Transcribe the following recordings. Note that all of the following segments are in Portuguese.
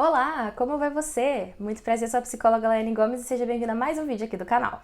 Olá, como vai você? Muito prazer, sou a psicóloga Laiane Gomes e seja bem-vinda a mais um vídeo aqui do canal.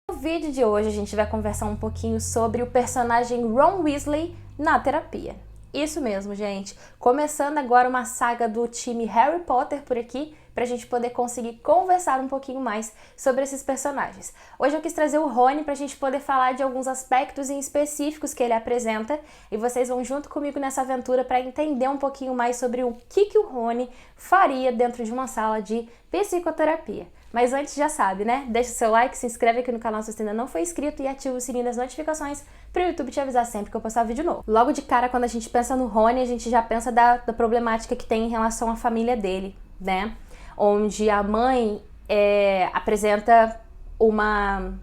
No vídeo de hoje a gente vai conversar um pouquinho sobre o personagem Ron Weasley na terapia. Isso mesmo, gente. Começando agora uma saga do time Harry Potter por aqui, pra gente poder conseguir conversar um pouquinho mais sobre esses personagens. Hoje eu quis trazer o Rony pra gente poder falar de alguns aspectos em específicos que ele apresenta e vocês vão junto comigo nessa aventura para entender um pouquinho mais sobre o que o Rony faria dentro de uma sala de psicoterapia. Mas antes, já sabe, né? Deixa o seu like, se inscreve aqui no canal se você ainda não for inscrito e ativa o sininho das notificações para o YouTube te avisar sempre que eu postar vídeo novo. Logo de cara, quando a gente pensa no Rony, a gente já pensa da problemática que tem em relação à família dele, né? Onde a mãe apresenta uma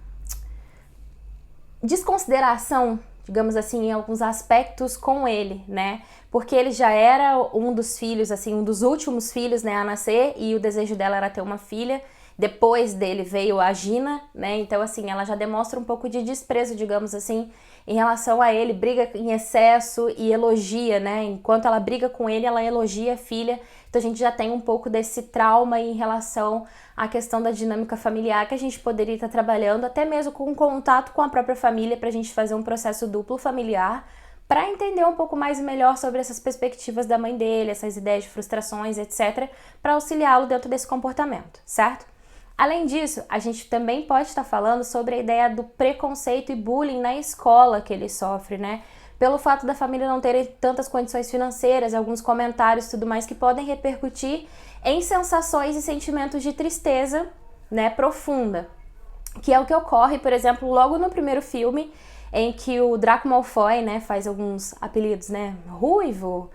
desconsideração, digamos assim, em alguns aspectos com ele, né? Porque ele já era um dos filhos, assim, um dos últimos filhos, né, a nascer, e o desejo dela era ter uma filha. Depois dele veio a Gina, né? Então, assim, ela já demonstra um pouco de desprezo, digamos assim, em relação a ele, briga em excesso e elogia, né? Enquanto ela briga com ele, ela elogia a filha. Então a gente já tem um pouco desse trauma em relação à questão da dinâmica familiar que a gente poderia estar trabalhando, até mesmo com contato com a própria família, para a gente fazer um processo duplo familiar, para entender um pouco mais e melhor sobre essas perspectivas da mãe dele, essas ideias de frustrações, etc., para auxiliá-lo dentro desse comportamento, certo? Além disso, a gente também pode estar falando sobre a ideia do preconceito e bullying na escola que ele sofre, né? Pelo fato da família não ter tantas condições financeiras, alguns comentários e tudo mais que podem repercutir em sensações e sentimentos de tristeza, né, profunda. Que é o que ocorre, por exemplo, logo no primeiro filme, em que o Draco Malfoy, né, faz alguns apelidos, né, ruivo,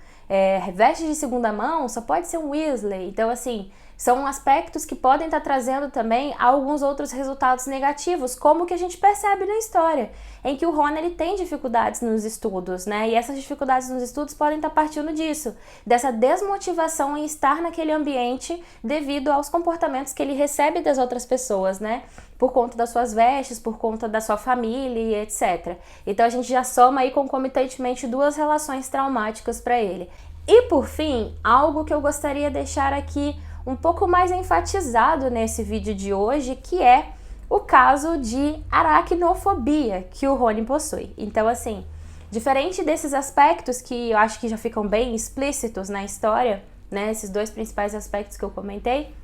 veste de segunda mão, só pode ser um Weasley. Então, assim, são aspectos que podem estar trazendo também alguns outros resultados negativos, como o que a gente percebe na história, em que o Ron ele tem dificuldades nos estudos, né? E essas dificuldades nos estudos podem estar partindo disso, dessa desmotivação em estar naquele ambiente devido aos comportamentos que ele recebe das outras pessoas, né? Por conta das suas vestes, por conta da sua família e etc. Então a gente já soma aí concomitantemente duas relações traumáticas para ele. E por fim, algo que eu gostaria de deixar aqui um pouco mais enfatizado nesse vídeo de hoje, que é o caso de aracnofobia que o Rony possui. Então, assim, diferente desses aspectos que eu acho que já ficam bem explícitos na história, né, esses dois principais aspectos que eu comentei,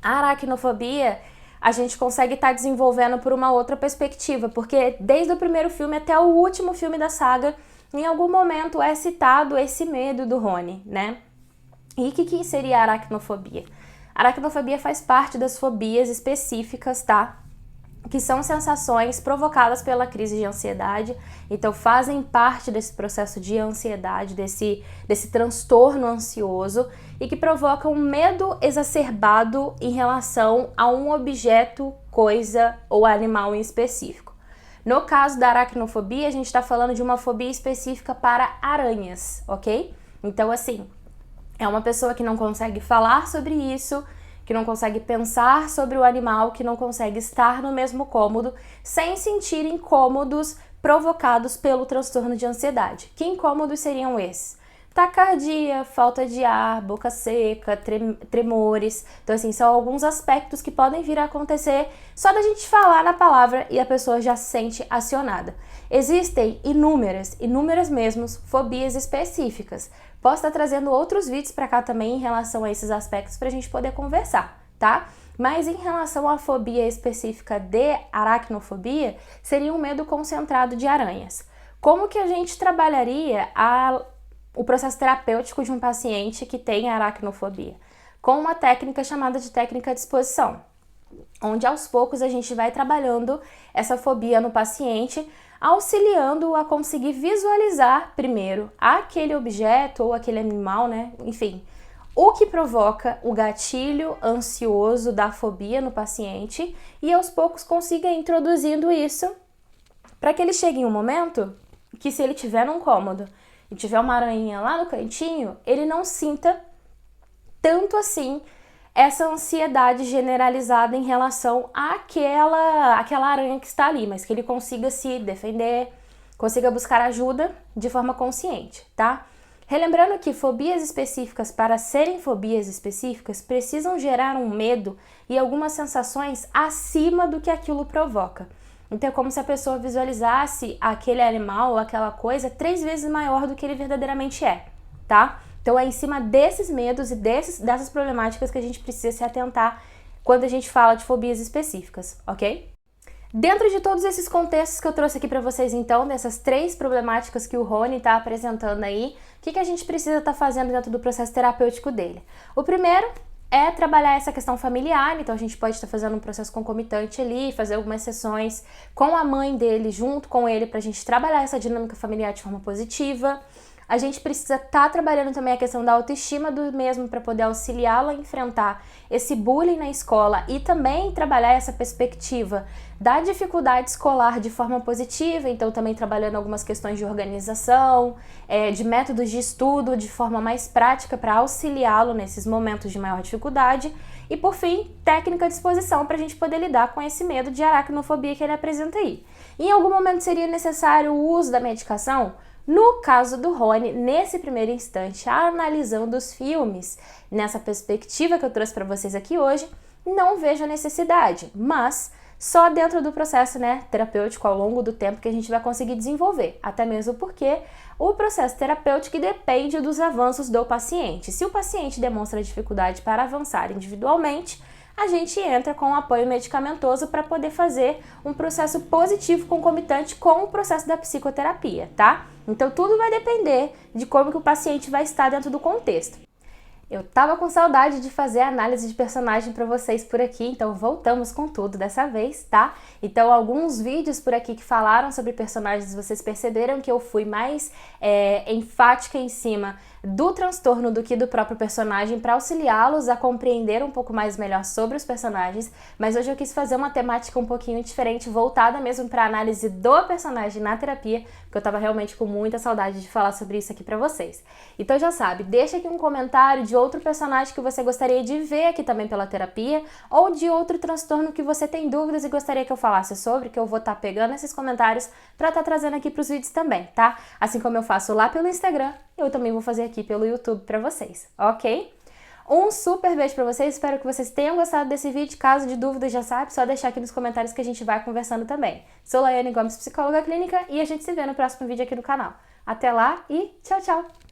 a aracnofobia a gente consegue estar desenvolvendo por uma outra perspectiva, porque desde o primeiro filme até o último filme da saga, em algum momento é citado esse medo do Rony, né? E o que seria a aracnofobia? A aracnofobia faz parte das fobias específicas, tá? Que são sensações provocadas pela crise de ansiedade, então fazem parte desse processo de ansiedade, desse transtorno ansioso e que provocam um medo exacerbado em relação a um objeto, coisa ou animal em específico. No caso da aracnofobia, a gente está falando de uma fobia específica para aranhas, ok? Então, assim, é uma pessoa que não consegue falar sobre isso, que não consegue pensar sobre o animal, que não consegue estar no mesmo cômodo sem sentir incômodos provocados pelo transtorno de ansiedade. Que incômodos seriam esses? Taquicardia, falta de ar, boca seca, tremores. Então, assim, são alguns aspectos que podem vir a acontecer só da gente falar na palavra e a pessoa já se sente acionada. Existem inúmeras mesmo, fobias específicas. Posso estar trazendo outros vídeos para cá também em relação a esses aspectos para a gente poder conversar, tá? Mas em relação à fobia específica de aracnofobia, seria um medo concentrado de aranhas. Como que a gente trabalharia o processo terapêutico de um paciente que tem aracnofobia? Com uma técnica chamada de técnica de exposição, onde aos poucos a gente vai trabalhando essa fobia no paciente, auxiliando-o a conseguir visualizar primeiro aquele objeto ou aquele animal, né? Enfim, o que provoca o gatilho ansioso da fobia no paciente e aos poucos consiga ir introduzindo isso para que ele chegue em um momento que, se ele tiver num cômodo e tiver uma aranha lá no cantinho, ele não sinta tanto assim essa ansiedade generalizada em relação àquela aranha que está ali, mas que ele consiga se defender, consiga buscar ajuda de forma consciente, tá? Relembrando que fobias específicas, para serem fobias específicas, precisam gerar um medo e algumas sensações acima do que aquilo provoca. Então é como se a pessoa visualizasse aquele animal ou aquela coisa 3 vezes maior do que ele verdadeiramente é, tá? Então é em cima desses medos e dessas problemáticas que a gente precisa se atentar quando a gente fala de fobias específicas, ok? Dentro de todos esses contextos que eu trouxe aqui para vocês, então, dessas 3 problemáticas que o Rony está apresentando aí, o que a gente precisa estar fazendo dentro do processo terapêutico dele? O primeiro é trabalhar essa questão familiar, então a gente pode estar fazendo um processo concomitante ali, fazer algumas sessões com a mãe dele, junto com ele, para a gente trabalhar essa dinâmica familiar de forma positiva. A gente precisa estar trabalhando também a questão da autoestima do mesmo para poder auxiliá-lo a enfrentar esse bullying na escola e também trabalhar essa perspectiva da dificuldade escolar de forma positiva, então também trabalhando algumas questões de organização, de métodos de estudo de forma mais prática para auxiliá-lo nesses momentos de maior dificuldade e, por fim, técnica de exposição para a gente poder lidar com esse medo de aracnofobia que ele apresenta aí. Em algum momento seria necessário o uso da medicação? No caso do Rony, nesse primeiro instante, analisando os filmes, nessa perspectiva que eu trouxe para vocês aqui hoje, não vejo a necessidade, mas só dentro do processo, terapêutico ao longo do tempo que a gente vai conseguir desenvolver, até mesmo porque o processo terapêutico depende dos avanços do paciente. Se o paciente demonstra dificuldade para avançar individualmente, a gente entra com um apoio medicamentoso para poder fazer um processo positivo concomitante com o processo da psicoterapia, tá? Então tudo vai depender de como que o paciente vai estar dentro do contexto. Eu tava com saudade de fazer a análise de personagem para vocês por aqui, então voltamos com tudo dessa vez, tá? Então alguns vídeos por aqui que falaram sobre personagens, vocês perceberam que eu fui mais enfática em cima do transtorno do que do próprio personagem para auxiliá-los a compreender um pouco mais melhor sobre os personagens, mas hoje eu quis fazer uma temática um pouquinho diferente, voltada mesmo para a análise do personagem na terapia, porque eu tava realmente com muita saudade de falar sobre isso aqui para vocês. Então já sabe, deixa aqui um comentário de outro personagem que você gostaria de ver aqui também pela terapia, ou de outro transtorno que você tem dúvidas e gostaria que eu falasse sobre, que eu vou estar pegando esses comentários para estar trazendo aqui pros vídeos também, tá? Assim como eu faço lá pelo Instagram, eu também vou fazer aqui pelo YouTube para vocês, ok? Um super beijo para vocês, espero que vocês tenham gostado desse vídeo. Caso de dúvida, já sabe, só deixar aqui nos comentários que a gente vai conversando também. Sou Laiane Gomes, psicóloga clínica, e a gente se vê no próximo vídeo aqui no canal. Até lá e tchau, tchau!